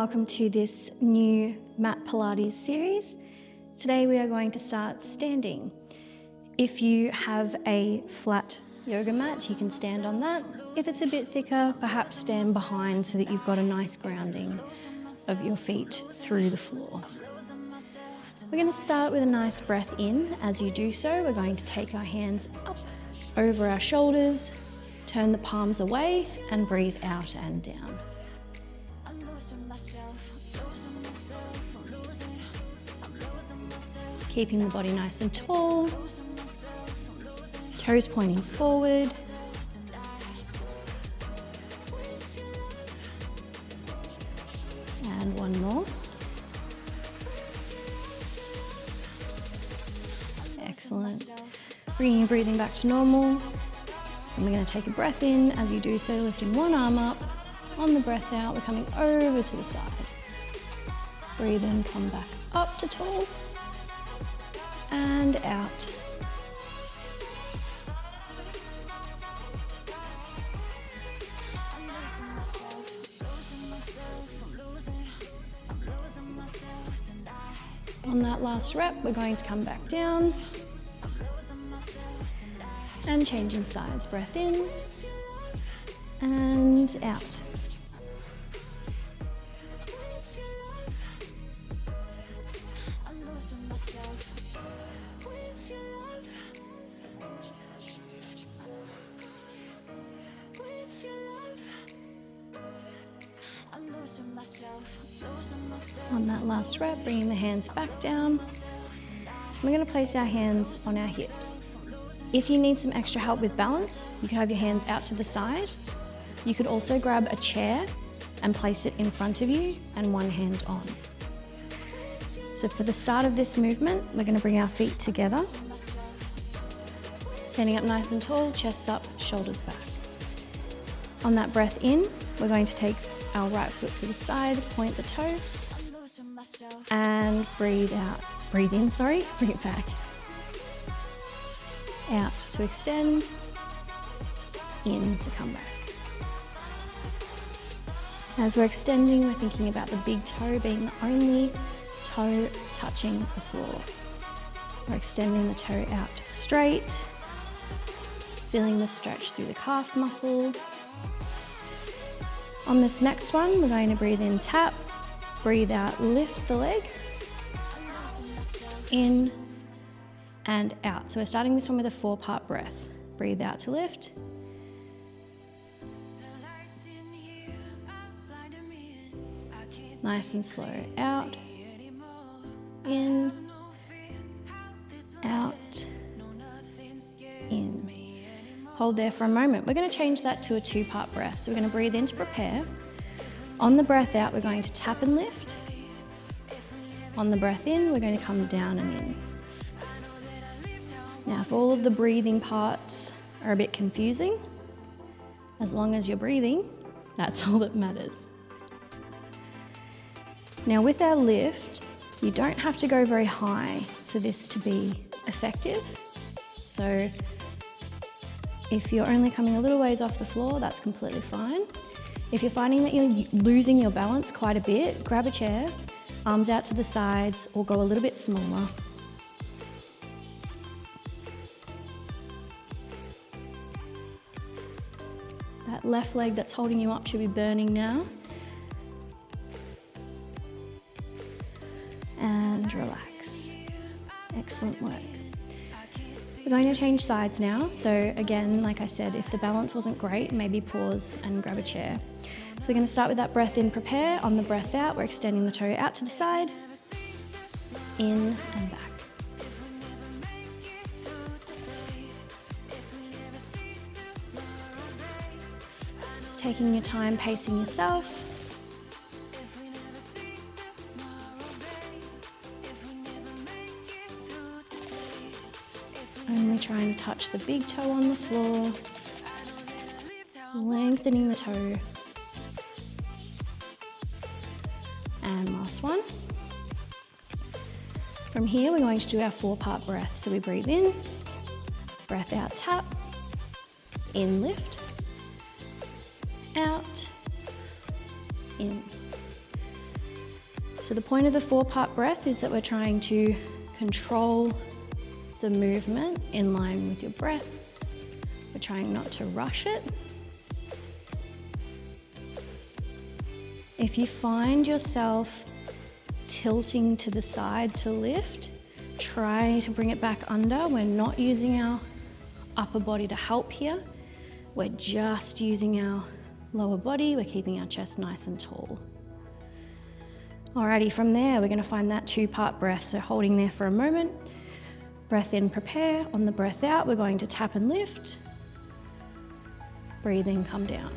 welcome to this new mat Pilates series. Today we are going to start standing. If you have a flat yoga mat, you can stand on that. If it's a bit thicker, perhaps stand behind so that you've got a nice grounding of your feet through the floor. We're going to start with a nice breath in. As you do so, we're going to take our hands up over our shoulders, turn the palms away and breathe out and down. Keeping the body nice and tall, toes pointing forward. And one more. Excellent. Bringing your breathing back to normal. And we're going to take a breath in. As you do so, lifting one arm up. On the breath out, we're coming over to the side. Breathe in, come back up to tall. And out. On that last rep, we're going to come back down and changing sides. Breath in and out. On that last rep, bringing the hands back down. We're going to place our hands on our hips. If you need some extra help with balance, you can have your hands out to the side. You could also grab a chair and place it in front of you and one hand on. So for the start of this movement, we're going to bring our feet together. Standing up nice and tall, chest up, shoulders back. On that breath in, we're going to take our right foot to the side, point the toe, and breathe out. Breathe in, bring it back. Out to extend, in to come back. As we're extending, we're thinking about the big toe being the only toe touching the floor. We're extending the toe out straight, feeling the stretch through the calf muscle. On this next one, we're going to breathe in, tap, breathe out, lift the leg, in and out. So we're starting this one with a 4-part breath. Breathe out to lift, nice and slow, out, in, out, in. Hold there for a moment. We're going to change that to a 2-part breath. So we're going to breathe in to prepare. On the breath out, we're going to tap and lift. On the breath in, we're going to come down and in. Now, if all of the breathing parts are a bit confusing, as long as you're breathing, that's all that matters. Now, with our lift, you don't have to go very high for this to be effective. So if you're only coming a little ways off the floor, that's completely fine. If you're finding that you're losing your balance quite a bit, grab a chair, arms out to the sides, or go a little bit smaller. That left leg that's holding you up should be burning now. And relax. Excellent work. We're going to change sides now. So again, like I said, if the balance wasn't great, maybe pause and grab a chair. So we're going to start with that breath in, prepare. On the breath out, we're extending the toe out to the side, in and back. Just taking your time, pacing yourself. Only trying to touch the big toe on the floor, lengthening the toe. And last one. From here, we're going to do our 4-part breath. So we breathe in, breath out, tap, in, lift, out, in. So the point of the 4-part breath is that we're trying to control the movement in line with your breath. We're trying not to rush it. If you find yourself tilting to the side to lift, try to bring it back under. We're not using our upper body to help here. We're just using our lower body. We're keeping our chest nice and tall. Alrighty, from there, we're gonna find that 2-part breath. So holding there for a moment, breath in, prepare. On the breath out, we're going to tap and lift. Breathe in, come down.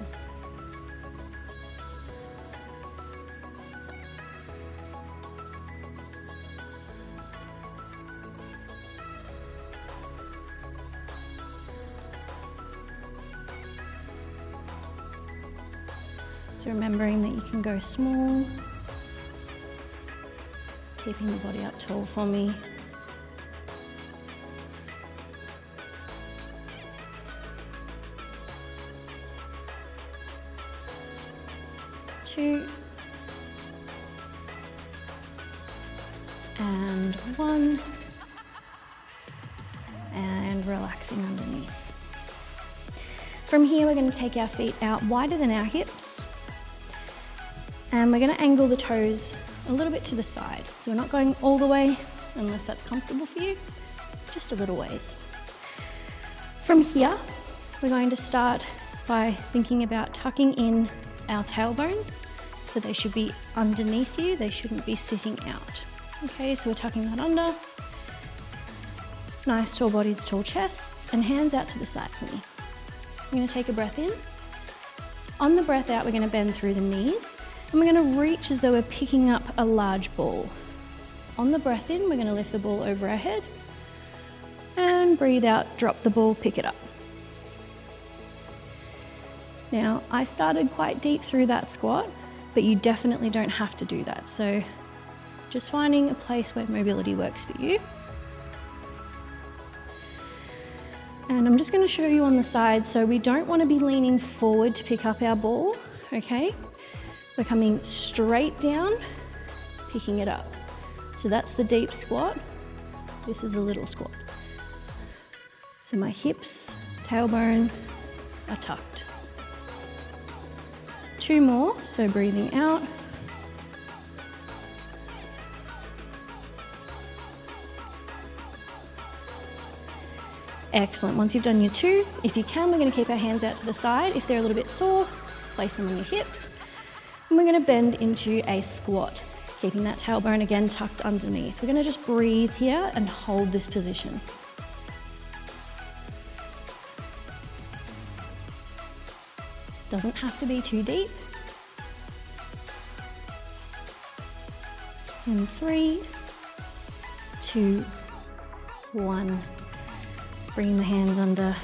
So remembering that you can go small, keeping the body up tall for me. Two, and 1, and relaxing underneath. From here, we're going to take our feet out wider than our hips, and we're going to angle the toes a little bit to the side. So we're not going all the way, unless that's comfortable for you, just a little ways. From here, we're going to start by thinking about tucking in our tailbones. So they should be underneath you, they shouldn't be sitting out. Okay, so we're tucking that under. Nice tall bodies, tall chests, and hands out to the side for me. I'm going to take a breath in. On the breath out, we're going to bend through the knees, and we're going to reach as though we're picking up a large ball. On the breath in, we're going to lift the ball over our head, and breathe out, drop the ball, pick it up. Now, I started quite deep through that squat, but you definitely don't have to do that. So just finding a place where mobility works for you. And I'm just going to show you on the side. So we don't want to be leaning forward to pick up our ball, okay? We're coming straight down, picking it up. So that's the deep squat. This is a little squat. So my hips, tailbone are tucked. 2 more, so breathing out. Excellent. Once you've done your 2, if you can, we're going to keep our hands out to the side. If they're a little bit sore, place them on your hips. And we're going to bend into a squat, keeping that tailbone again tucked underneath. We're going to just breathe here and hold this position. Doesn't have to be too deep. And 3, 2, 1. Bring the hands under,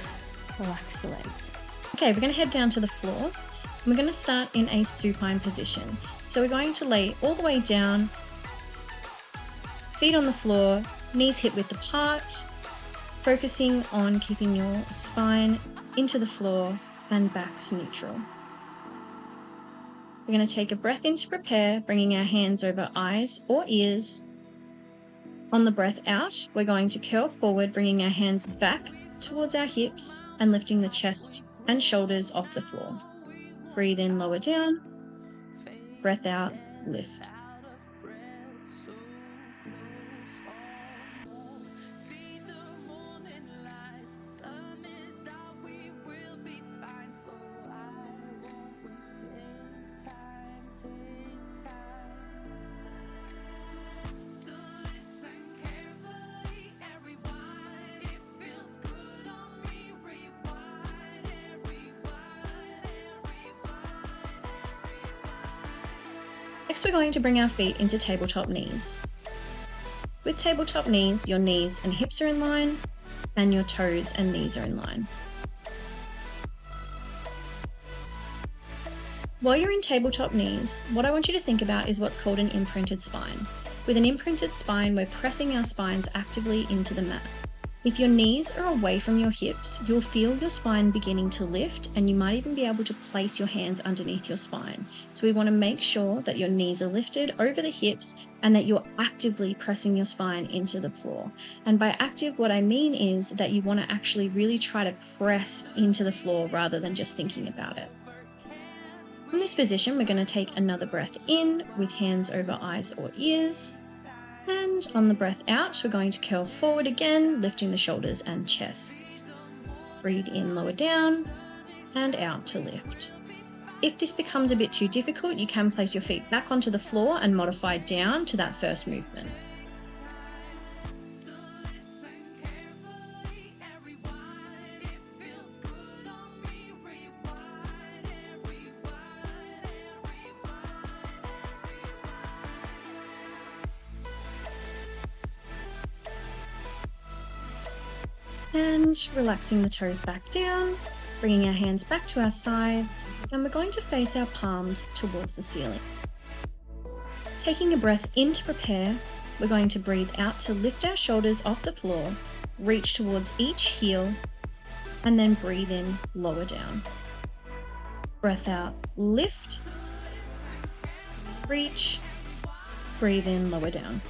relax the legs. Okay, we're going to head down to the floor. And we're going to start in a supine position. So we're going to lay all the way down, feet on the floor, knees hip width apart, focusing on keeping your spine into the floor and backs neutral. We're going to take a breath in to prepare, bringing our hands over eyes or ears. On the breath out, we're going to curl forward, bringing our hands back towards our hips and lifting the chest and shoulders off the floor. Breathe in, lower down. Breath out, lift. Next, we're going to bring our feet into tabletop knees. With tabletop knees, your knees and hips are in line, and your toes and knees are in line. While you're in tabletop knees, what I want you to think about is what's called an imprinted spine. With an imprinted spine, we're pressing our spines actively into the mat. If your knees are away from your hips, you'll feel your spine beginning to lift, and you might even be able to place your hands underneath your spine. So we want to make sure that your knees are lifted over the hips and that you're actively pressing your spine into the floor. And by active, what I mean is that you want to actually really try to press into the floor rather than just thinking about it. From this position, we're going to take another breath in with hands over eyes or ears. And on the breath out, we're going to curl forward again, lifting the shoulders and chests. Breathe in, lower down, and out to lift. If this becomes a bit too difficult, you can place your feet back onto the floor and modify down to that first movement. And relaxing the toes back down, bringing our hands back to our sides, and we're going to face our palms towards the ceiling. Taking a breath in to prepare, we're going to breathe out to lift our shoulders off the floor, reach towards each heel, and then breathe in, lower down. Breath out, lift, reach, breathe in, lower down.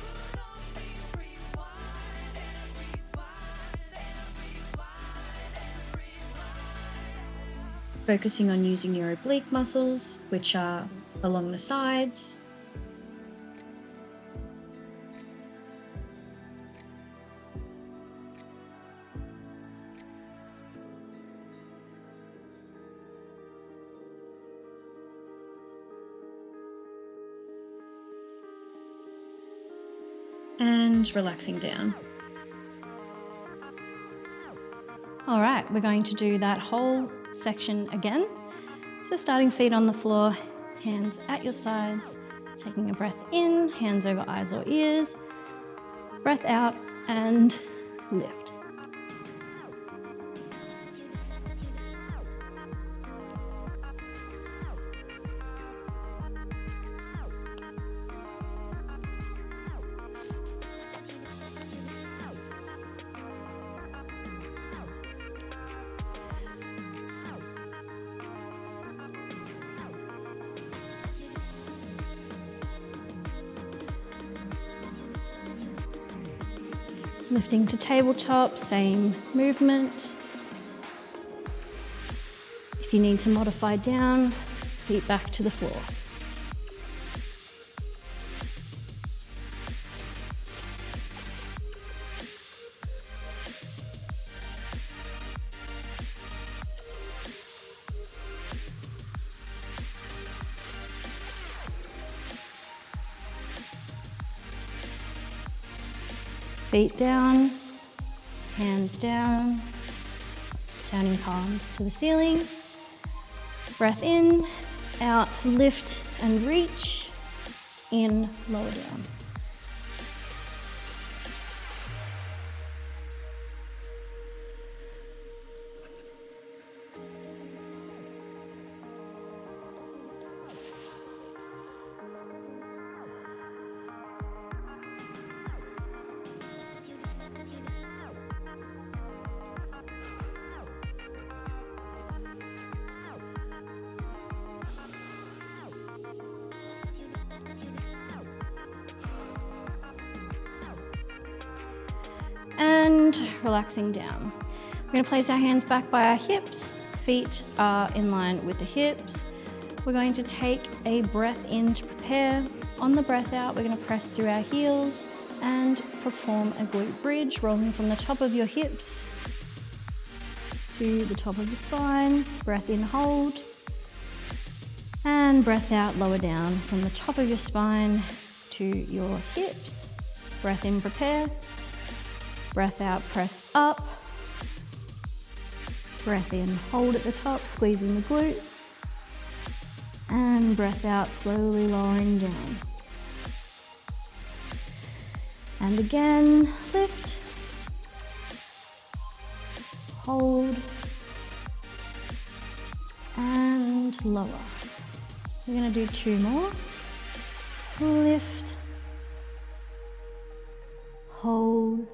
Focusing on using your oblique muscles, which are along the sides. And relaxing down. All right, we're going to do that whole section again. So starting feet on the floor, hands at your sides, taking a breath in, hands over eyes or ears, breath out and lift. Lifting to tabletop, same movement. If you need to modify down, feet back to the floor. Feet down, hands down, turning palms to the ceiling. Breath in, out, lift and reach, in, lower down. And relaxing down. We're going to place our hands back by our hips. Feet are in line with the hips. We're going to take a breath in to prepare. On the breath out, we're going to press through our heels and perform a glute bridge, rolling from the top of your hips to the top of the spine. Breath in, hold. And breath out, lower down from the top of your spine to your hips. Breath in, prepare. Breath out, press up. Breath in, hold at the top, squeezing the glutes. And breath out, slowly lowering down. And again, lift. Hold. And lower. We're going to do 2 more. Lift. Hold.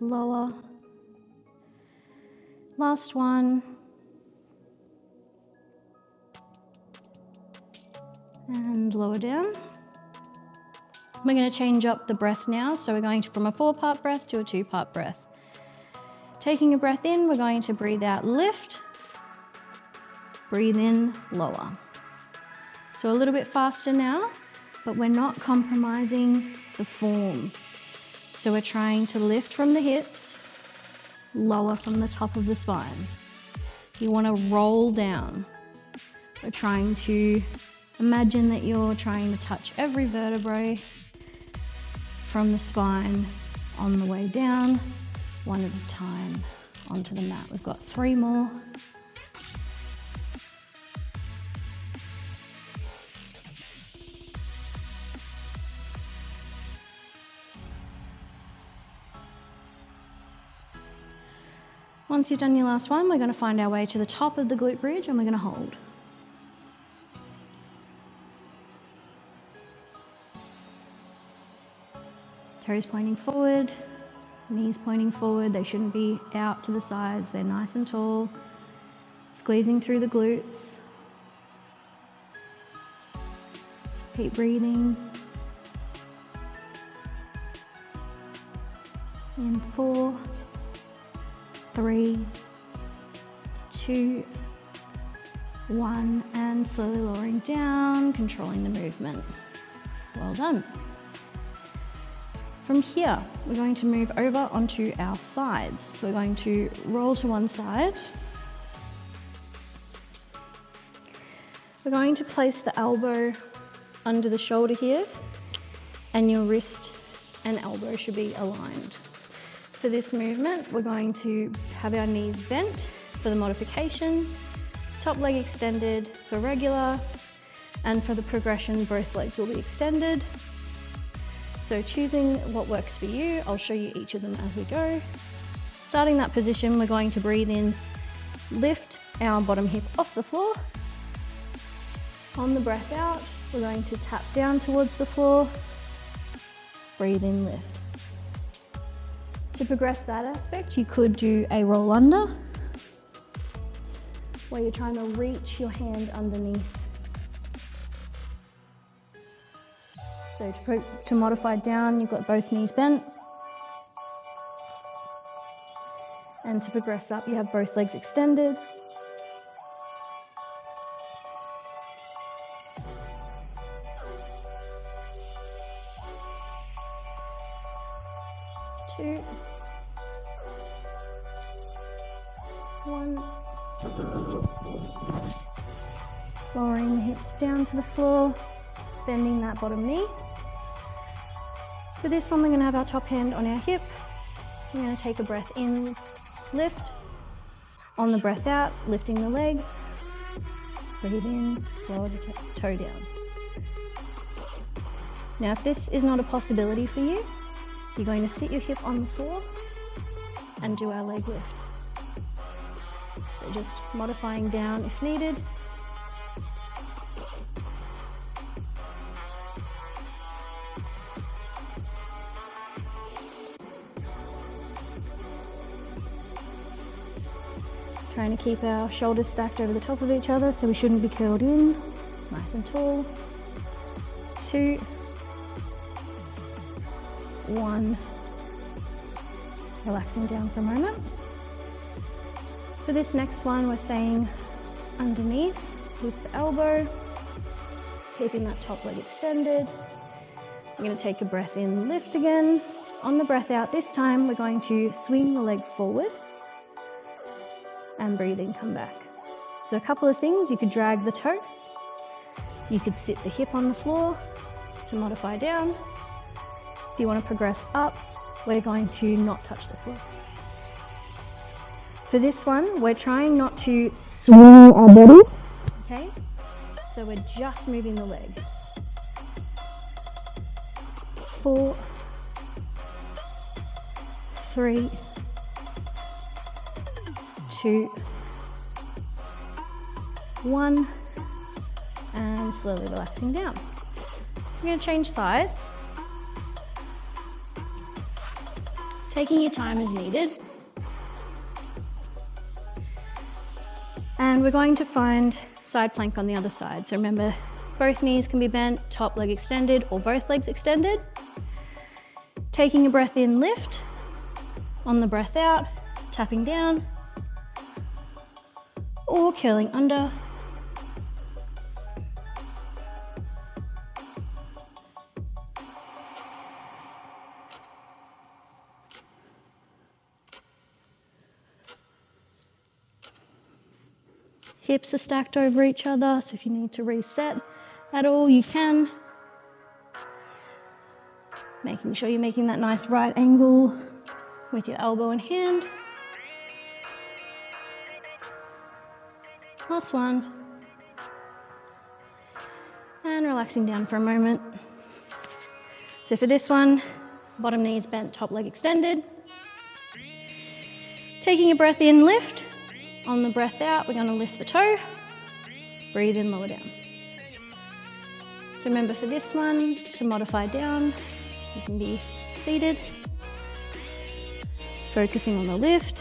lower. Last one. And lower down. We're going to change up the breath now. So we're going from a 4-part breath to a 2-part breath. Taking a breath in, we're going to breathe out, lift. Breathe in, lower. So a little bit faster now, but we're not compromising the form. So we're trying to lift from the hips, lower from the top of the spine. You want to roll down. We're trying to imagine that you're trying to touch every vertebrae from the spine on the way down, one at a time onto the mat. We've got 3 more. Once you've done your last one, we're going to find our way to the top of the glute bridge and we're going to hold. Toes pointing forward, knees pointing forward. They shouldn't be out to the sides. They're nice and tall. Squeezing through the glutes. Keep breathing. In 4, 3, 2, 1, and slowly lowering down, controlling the movement. Well done. From here, we're going to move over onto our sides. So we're going to roll to one side. We're going to place the elbow under the shoulder here, and your wrist and elbow should be aligned. For this movement, we're going to have our knees bent for the modification, top leg extended for regular, and for the progression, both legs will be extended. So choosing what works for you, I'll show you each of them as we go. Starting that position, we're going to breathe in, lift our bottom hip off the floor. On the breath out, we're going to tap down towards the floor, breathe in, lift. To progress that aspect, you could do a roll under, where you're trying to reach your hand underneath. So to modify down, you've got both knees bent. And to progress up, you have both legs extended. Two. 1. Lowering the hips down to the floor, bending that bottom knee. For this one, we're going to have our top hand on our hip. We're going to take a breath in, lift. On the breath out, lifting the leg. Breathe in, lower the toe down. Now, if this is not a possibility for you, you're going to sit your hip on the floor and do our leg lift. So just modifying down if needed. Trying to keep our shoulders stacked over the top of each other so we shouldn't be curled in. Nice and tall. 2, 1. Relaxing down for a moment. For this next one, we're staying underneath with the elbow, keeping that top leg extended. We're going to take a breath in, lift again. On the breath out, this time we're going to swing the leg forward and breathe in, come back. So a couple of things, you could drag the toe. You could sit the hip on the floor to modify down. If you want to progress up, we're going to not touch the floor. For this one, we're trying not to swing our body, okay? So we're just moving the leg. 4, 3, 2, 1, and slowly relaxing down. We're going to change sides. taking your time as needed. And we're going to find side plank on the other side. So remember, both knees can be bent, top leg extended or both legs extended. Taking a breath in, lift. On the breath out, tapping down or curling under. Hips are stacked over each other, so if you need to reset at all, you can. Making sure you're making that nice right angle with your elbow and hand. Last one. And relaxing down for a moment. So for this one, bottom knee is bent, top leg extended. Taking a breath in, lift. On the breath out, we're going to lift the toe. Breathe in, lower down. So remember for this one, to modify down, you can be seated. Focusing on the lift.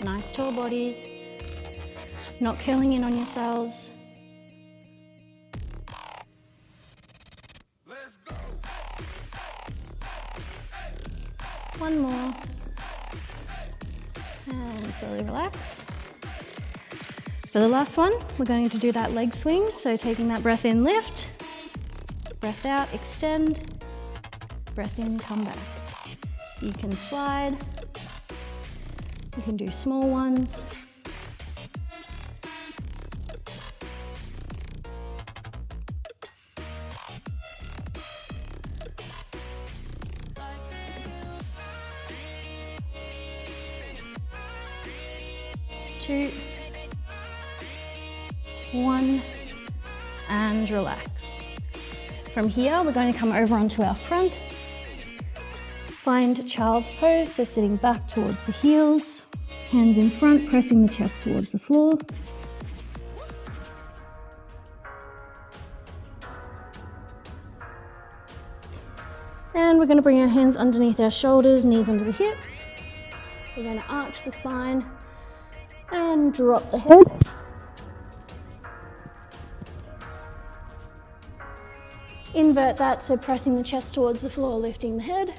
Nice tall bodies. Not curling in on yourselves. One more. And slowly relax. For the last one, we're going to do that leg swing. So taking that breath in, lift. Breath out, extend. Breath in, come back. You can slide. You can do small ones. Two, one, and relax. From here, we're going to come over onto our front. Find child's pose, so sitting back towards the heels, hands in front, pressing the chest towards the floor. And we're going to bring our hands underneath our shoulders, knees under the hips. We're going to arch the spine and drop the head. Invert that, so pressing the chest towards the floor, lifting the head.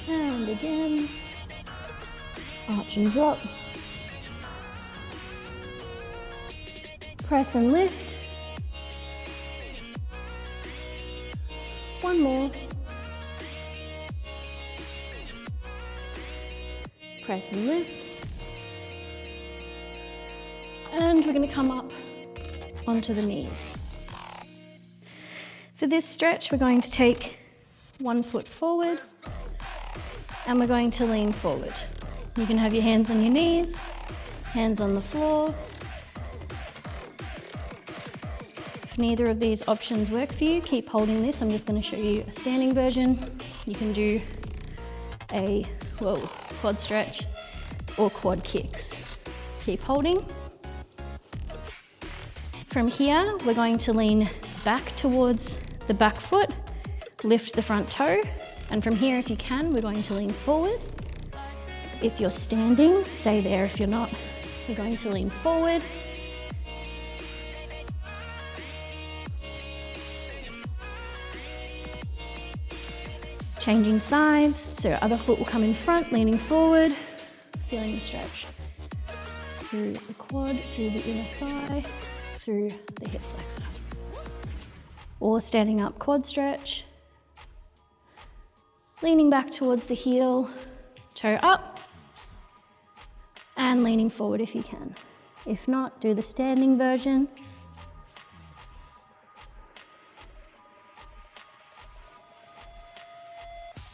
And again, arch and drop. Press and lift. One more. Press and lift. And we're going to come up onto the knees. For this stretch, we're going to take 1 foot forward and we're going to lean forward. You can have your hands on your knees, hands on the floor. If neither of these options work for you, keep holding this. I'm just going to show you a standing version. You can do a quad stretch or quad kicks. Keep holding. From here, we're going to lean back towards the back foot, lift the front toe, and from here, if you can, we're going to lean forward. If you're standing, stay there. If you're not, we're going to lean forward. Changing sides, so other foot will come in front, leaning forward, feeling the stretch through the quad, through the inner thigh, through the hip flexor. Or standing up quad stretch, leaning back towards the heel, toe up, and leaning forward if you can. If not, do the standing version.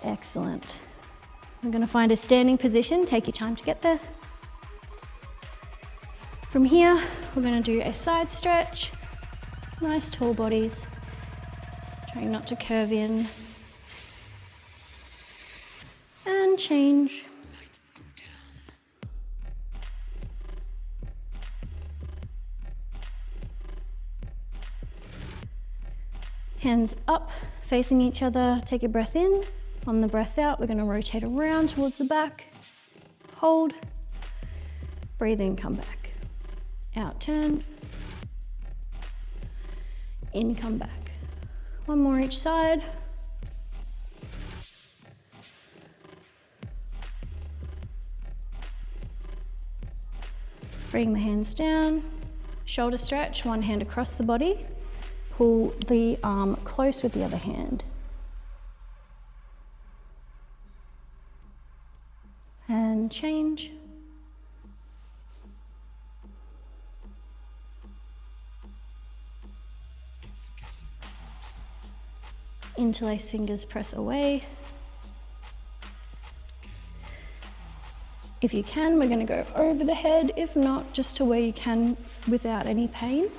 Excellent. We're going to find a standing position. Take your time to get there. From here, we're going to do a side stretch. Nice tall bodies. Trying not to curve in. And change. Hands up, facing each other. Take a breath in. On the breath out, we're going to rotate around towards the back. Hold. Breathe in, come back. Out, turn. In, come back. One more each side. Bring the hands down. Shoulder stretch, one hand across the body. Pull the arm close with the other hand. And change. Interlace fingers, press away. If you can, we're going to go over the head. If not, just to where you can without any pain.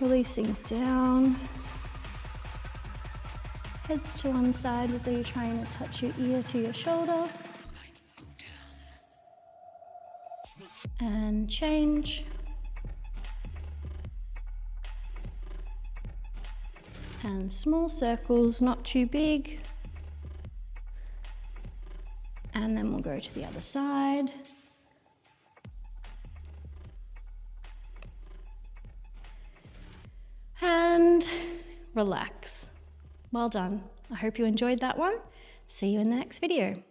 Releasing down. Heads to one side as though you're trying to touch your ear to your shoulder. And change. And small circles, not too big. And then we'll go to the other side. And relax. Well done. I hope you enjoyed that one. See you in the next video.